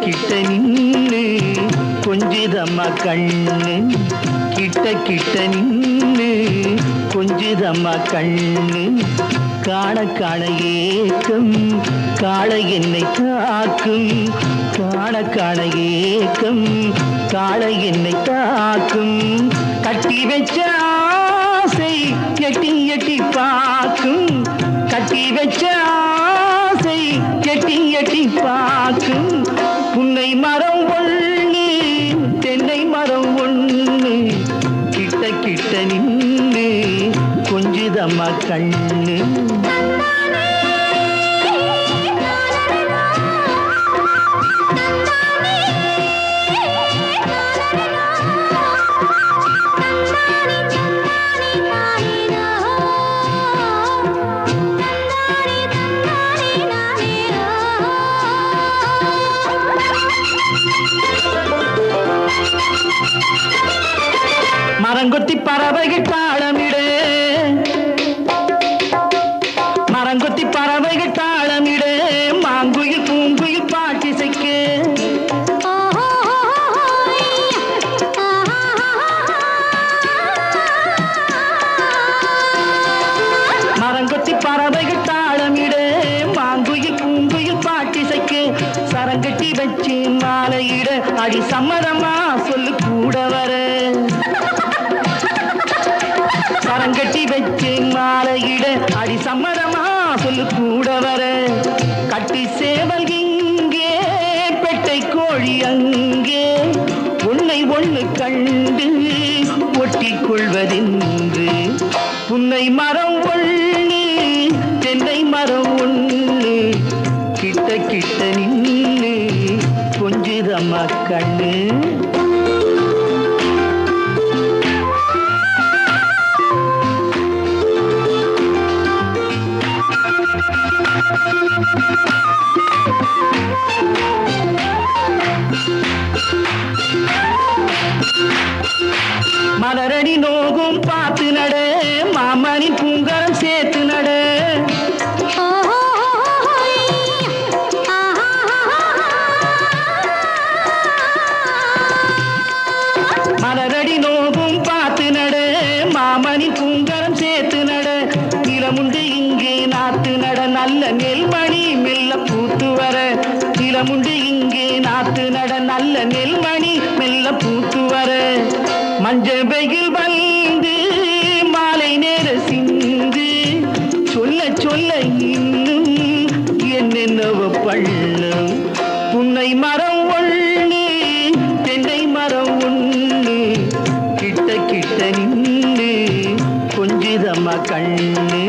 கிட்ட நின்னு கொஞ்சிதம்மா கண்ணு கிட்ட கிட்ட நின்னு கொஞ்சிதம்மா கண்ணு காண காண ஏக்கம் காளை என்னை தாக்கும் காண காண ஏக்கம் காளை என்னை தாக்கும் கட்டி வச்ச ஆசை எட்டி எட்டி பார்க்கும் கட்டி வச்ச ஆசை எட்டி எட்டி பார்க்கும் புன்னை மரம் ஒண்ணு தென்னை மரம் ஒண்ணு கிட்ட கிட்ட நின்னு கொஞ்சிதம்மா கண்ணு மரங்கொத்தி பறவைகள் தாளமிட மரங்கொத்தி பறவைகள் தாளமிட மாங்குயில் பூங்குயில் பாட்டிசைக்க மரங்கொத்தி பறவைகள் தாளமிட மாங்குயில் பூங்குயில் பாட்டிசைக்க சரங்கட்டி வச்சு மாலையிட அடி சம்மதமா சொல்லு கூட வர சரங்கட்டி வச்சு மாலையிட அடி சம்மதமா சொல்லு கூட வர கட்டி சேவல் இங்கே பெட்டை கோழி அங்கே உன்னை ஒண்ணு கண்டு ஒட்டிக் கொள்வதென்று புன்னை மரம் ஒண்ணு தென்னை மரம் ஒண்ணு கிட்ட கிட்ட நின்னு கொஞ்சிதம்மா கண்ணு மலரடி நோகும் பார்த்து நட மாமணி பூங்கரம் சேர்த்து நட மலரடி நோகும் பார்த்து நட மாமணி பூங்கரம் சேர்த்து நட நிலமுண்டு இங்கே நாத்து நட நல்ல நெல்மணி மெல்ல பூத்து வர நிலமுண்டு இங்கே நாத்து நட நல்ல நெல்மணி மெல்ல பூத்து வர மஞ்ச வெயில் வந்து மாலை நேர சிந்து சொல்ல சொல்ல இன்னும் என்னென்னவ பண்ணும் புன்னை மரம் ஒண்ணு தென்னை மரம் ஒண்ணு கிட்ட கிட்ட நின்று கொஞ்சிதம்மா கண்ணு